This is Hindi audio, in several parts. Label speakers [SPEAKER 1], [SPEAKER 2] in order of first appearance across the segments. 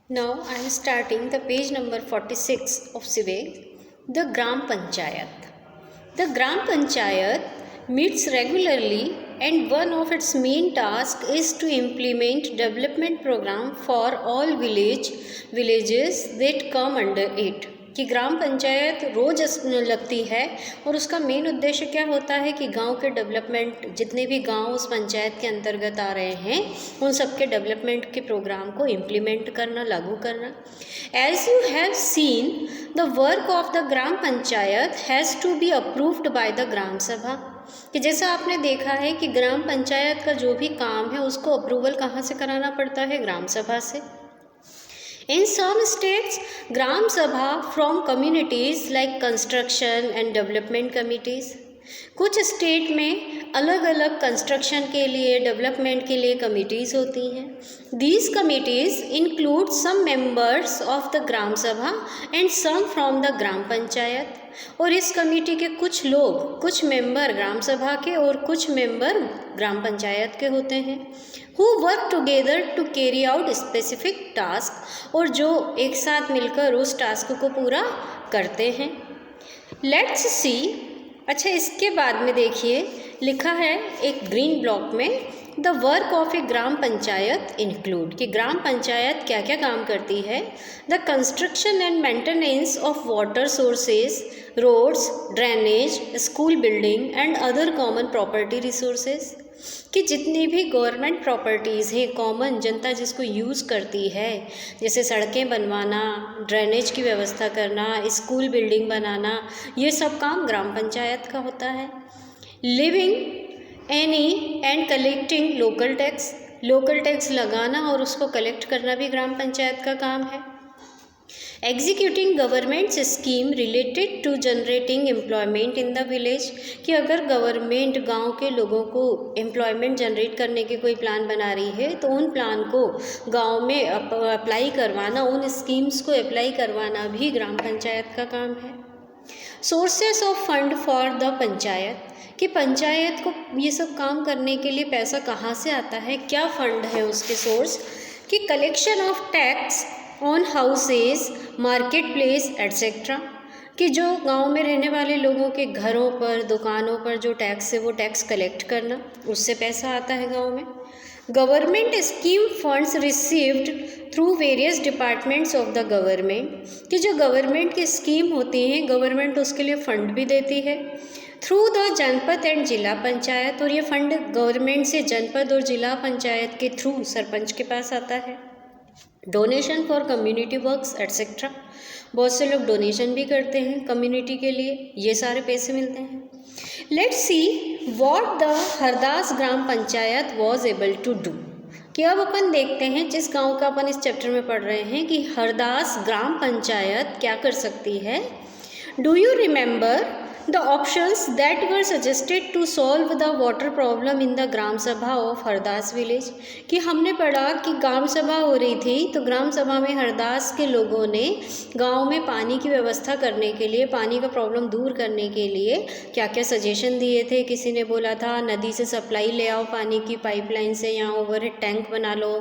[SPEAKER 1] Now I am starting the page number 46 of Civic, the Gram Panchayat. The Gram Panchayat meets regularly and one of its main tasks is to implement development program for all villages that come under it. कि ग्राम पंचायत रोज़ लगती है और उसका मेन उद्देश्य क्या होता है कि गांव के डेवलपमेंट, जितने भी गांव उस पंचायत के अंतर्गत आ रहे हैं उन सब के डेवलपमेंट के प्रोग्राम को इम्प्लीमेंट करना, लागू करना. As you have seen, the work of the gram panchayat has to be approved by the gram sabha. कि जैसा आपने देखा है कि ग्राम पंचायत का जो भी काम है उसको अप्रूवल कहाँ से कराना पड़ता है? ग्राम सभा से. In some states, Gram Sabha from communities like construction and development committees. कुछ स्टेट में अलग अलग कंस्ट्रक्शन के लिए, डेवलपमेंट के लिए कमिटीज़ होती हैं. These committees include some members of the gram sabha and some from the gram panchayat. और इस कमेटी के कुछ लोग, कुछ मेंबर ग्राम सभा के और कुछ मेंबर ग्राम पंचायत के होते हैं. Who work together to carry out specific task, और जो एक साथ मिलकर उस टास्क को पूरा करते हैं. Let's see. अच्छा, इसके बाद में देखिए लिखा है एक ग्रीन ब्लॉक में, the work of a gram panchayat include, कि ग्राम पंचायत क्या क्या काम करती है. The construction and maintenance of water sources, roads, drainage, school building and other common property resources. कि जितनी भी गवर्नमेंट प्रॉपर्टीज़ हैं, कॉमन जनता जिसको यूज़ करती है, जैसे सड़कें बनवाना, ड्रेनेज की व्यवस्था करना, स्कूल बिल्डिंग बनाना, ये सब काम ग्राम पंचायत का होता है. Living any and collecting local tax, local tax लगाना और उसको कलेक्ट करना भी ग्राम पंचायत का काम है. Executing government scheme related to generating employment in the village, कि अगर गवर्नमेंट गांव के लोगों को एम्प्लॉयमेंट जनरेट करने के कोई प्लान बना रही है तो उन प्लान को गांव में अप्लाई करवाना, उन स्कीम्स को अप्लाई करवाना भी ग्राम पंचायत का काम है. Sources of fund for the panchayat, कि पंचायत को ये सब काम करने के लिए पैसा कहाँ से आता है, क्या फंड है उसके सोर्स. कि collection of tax on houses, market place etcetera, कि जो गांव में रहने वाले लोगों के घरों पर, दुकानों पर जो टैक्स है वो टैक्स कलेक्ट करना, उससे पैसा आता है गांव में. Government scheme funds received through various departments of the government, कि जो गवर्नमेंट की स्कीम होती हैं गवर्नमेंट उसके लिए फ़ंड भी देती है. थ्रू द जनपद एंड जिला पंचायत, और ये फंड गवर्नमेंट से जनपद और जिला पंचायत के थ्रू सरपंच के पास आता है. Donation for community works etcetera, बहुत से लोग डोनेशन भी करते हैं कम्युनिटी के लिए, ये सारे पैसे मिलते हैं. Let's see what the Hardas gram panchayat was able to do, कि अब अपन देखते हैं जिस गांव का अपन इस चैप्टर में पढ़ रहे हैं कि हरदास ग्राम पंचायत क्या कर सकती है. Do you remember the options that were suggested to solve the water problem in the ग्राम सभा ऑफ हरदास विलेज, कि हमने पढ़ा कि ग्राम सभा हो रही थी तो ग्राम सभा में हरदास के लोगों ने गांव में पानी की व्यवस्था करने के लिए, पानी का प्रॉब्लम दूर करने के लिए क्या क्या सजेशन दिए थे. किसी ने बोला था नदी से सप्लाई ले आओ पानी की पाइपलाइन से, यहाँ ओवरहेड टैंक बना लो.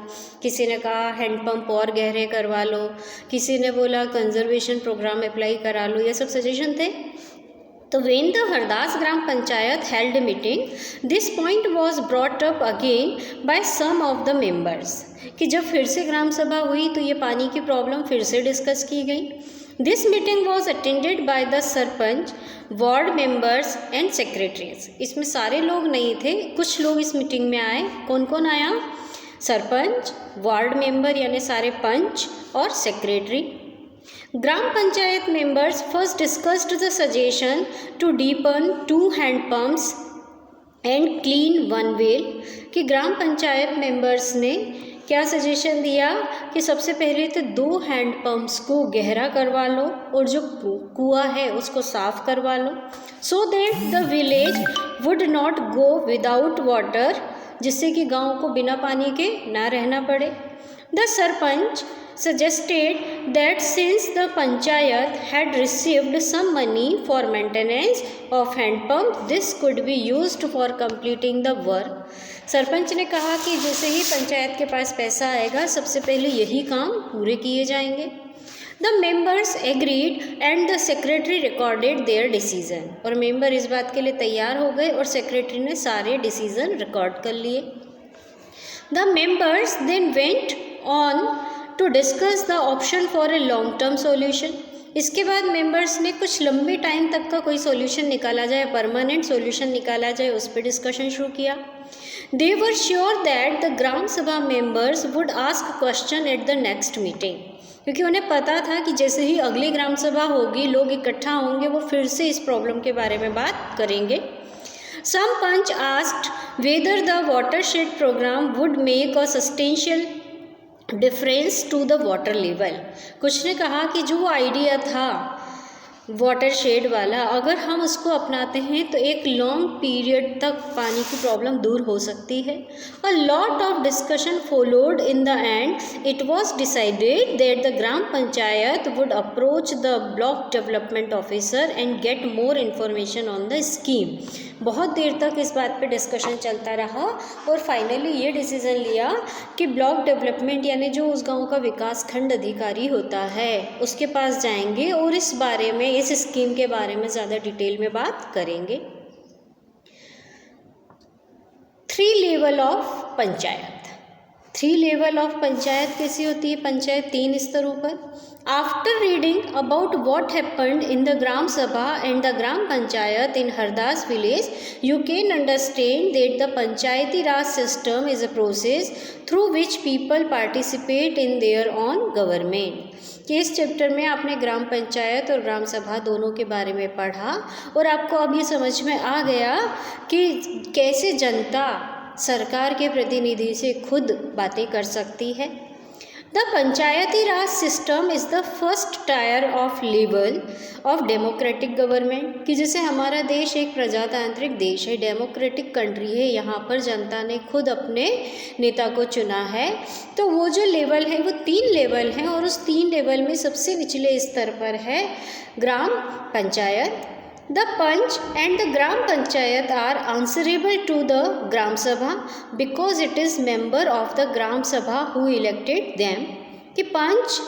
[SPEAKER 1] किसी ने कहा हैंडपम्प और गहरे करवा लो. किसी ने बोला कंजर्वेशन प्रोग्राम अप्लाई करा लो. ये सब सजेशन थे. तो when the Hardas gram panchayat held a meeting, this point was brought up again by some of the members, कि जब फिर से ग्राम सभा हुई तो ये पानी की प्रॉब्लम फिर से डिस्कस की गई. This meeting was attended by the sarpanch, ward members and secretaries. इसमें सारे लोग नहीं थे, कुछ लोग इस मीटिंग में आए. कौन कौन आया? सरपंच, वार्ड मेंबर यानी सारे पंच और secretary. Gram panchayat members first discussed the suggestion to deepen 2 hand pumps and clean 1 well, कि ग्राम पंचायत मेंबर्स ने क्या सजेशन दिया कि सबसे पहले तो 2 हैंड पम्प्स को गहरा करवा लो और जो कुआं है उसको साफ करवा लो, so that the village would not go without water, जिससे कि गांव को बिना पानी के ना रहना पड़े. The sarpanch suggested that since the panchayat had received some money for maintenance of hand pump, this could be used for completing the work, sarpanch ने कहा कि जैसे ही पंचायत के पास पैसा आएगा सबसे पहले यही काम पूरे किए जाएंगे। The members agreed and the secretary recorded there decision, और मेंबर इस बात के लिए तैयार हो गए और सेक्रेटरी ने सारे डिसीजन रिकॉर्ड कर लिए। The members then went on to discuss the option for a long term solution. इसके बाद मेंबर्स ने कुछ लंबे टाइम तक का कोई सॉल्यूशन निकाला जाए, परमानेंट सॉल्यूशन निकाला जाए, उस पर डिस्कशन शुरू किया। दे were sure that the gram सभा members would ask question at the next meeting, क्योंकि उन्हें पता था कि जैसे ही अगली ग्राम सभा होगी, लोग इकट्ठा होंगे, वो फिर से इस प्रॉब्लम के बारे में बात करेंगे। Some panch asked whether the watershed programme would make a substantial difference to the water level. कुछ ने कहा कि जो आइडिया था वाटर शेड वाला, अगर हम उसको अपनाते हैं तो एक लॉन्ग पीरियड तक पानी की प्रॉब्लम दूर हो सकती है। A lot of discussion followed. In the end it was decided that the gram panchayat would approach the block development officer and get more information on the scheme. बहुत देर तक इस बात पे डिस्कशन चलता रहा और फाइनली ये डिसीज़न लिया कि ब्लॉक डेवलपमेंट यानी जो उस गांव का विकास खंड अधिकारी होता है उसके पास जाएंगे और इस बारे में, इस स्कीम के बारे में ज़्यादा डिटेल में बात करेंगे। 3 level of panchayat. 3 level of panchayat कैसी होती है? पंचायत 3 स्तरों पर। After reading about what happened in the gram sabha and the gram panchayat in Hardas village, you can understand that the panchayati Raj system is a process through which people participate in their own government. कि इस चैप्टर में आपने ग्राम पंचायत और ग्राम सभा दोनों के बारे में पढ़ा और आपको अब ये समझ में आ गया कि कैसे जनता सरकार के प्रतिनिधि से खुद बातें कर सकती है। The panchayati Raj system is the first tier of level of democratic government. कि जैसे हमारा देश एक प्रजातांत्रिक देश है, डेमोक्रेटिक कंट्री है, यहाँ पर जनता ने खुद अपने नेता को चुना है, तो वो जो लेवल है वो 3 लेवल हैं और उस 3 लेवल में सबसे निचले स्तर पर है ग्राम panchayat. The Panch and the Gram Panchayat are answerable to the Gram Sabha because it is member of the Gram Sabha who elected them। कि पंच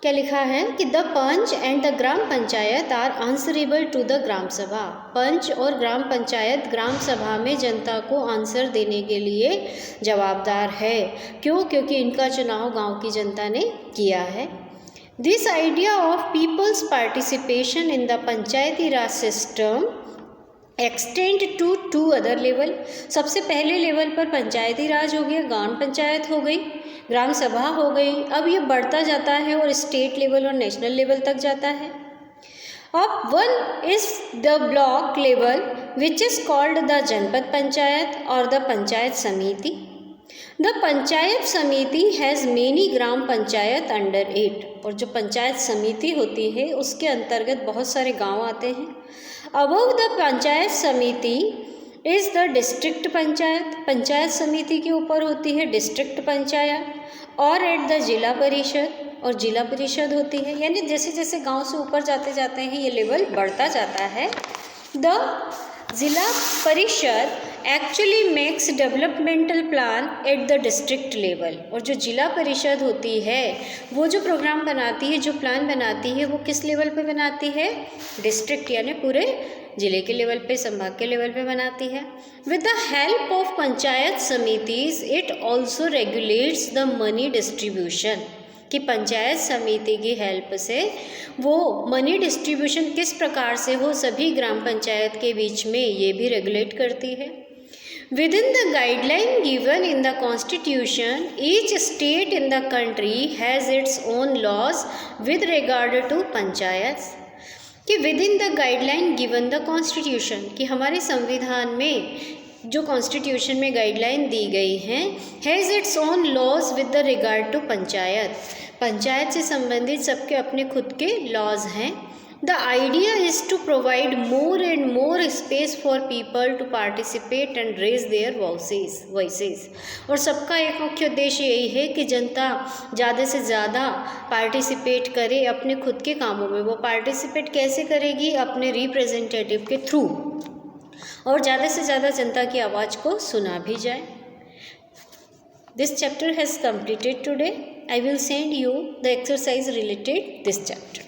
[SPEAKER 1] क्या लिखा है कि the panch and the gram panchayat are answerable to the gram sabha. Panch और ग्राम पंचायत ग्राम सभा में जनता को आंसर देने के लिए जवाबदार है। क्यों? क्योंकि इनका चुनाव गांव की जनता ने किया है। This idea of people's participation in the Panchayati Raj system extend to 2 other level. सबसे पहले लेवल पर पंचायती राज हो गया, ग्राम पंचायत हो गई, ग्राम सभा हो गई। अब ये बढ़ता जाता है और स्टेट लेवल और नेशनल लेवल तक जाता है। अब 1 is the block level which is called the जनपद पंचायत और द पंचायत समिति। द पंचायत समिति has many gram panchayat under it. और जो पंचायत समिति होती है उसके अंतर्गत बहुत सारे गांव आते हैं। अबव द पंचायत समिति is the district panchayat. Panchayat समिति के ऊपर होती है डिस्ट्रिक्ट पंचायत और एट द जिला परिषद, और जिला परिषद होती है। यानी जैसे जैसे गांव से ऊपर जाते जाते हैं ये लेवल बढ़ता जाता है। द जिला परिषद actually makes developmental plan at the district level. और जो जिला परिषद होती है वो जो प्रोग्राम बनाती है, जो प्लान बनाती है, वो किस लेवल पे बनाती है? डिस्ट्रिक्ट यानी पूरे जिले के लेवल पे, संभाग के लेवल पे बनाती है। With the help of panchayat samitis it also regulates the money distribution. कि पंचायत समिति की हेल्प से वो मनी डिस्ट्रीब्यूशन किस प्रकार से हो सभी ग्राम पंचायत के बीच में, ये भी रेगुलेट करती है। Within the guideline given in the constitution, each state in the country has its own laws with regard to panchayats। कि within the guideline given the constitution, कि हमारे संविधान में जो कॉन्स्टिट्यूशन में गाइडलाइन दी गई हैं, has its own laws with the regard to panchayat. Panchayat से संबंधित सबके अपने खुद के लॉज हैं। The idea is to provide more and more space for people to participate and raise their voices. और सबका एक मुख्य उद्देश्य यही है कि जनता ज़्यादा से ज़्यादा पार्टिसिपेट करे अपने खुद के कामों में। वो पार्टिसिपेट कैसे करेगी? अपने रिप्रेजेंटेटिव के थ्रू, और ज़्यादा से ज़्यादा जनता की आवाज़ को सुना भी जाए। This chapter has completed today. I will send you the exercise related this chapter.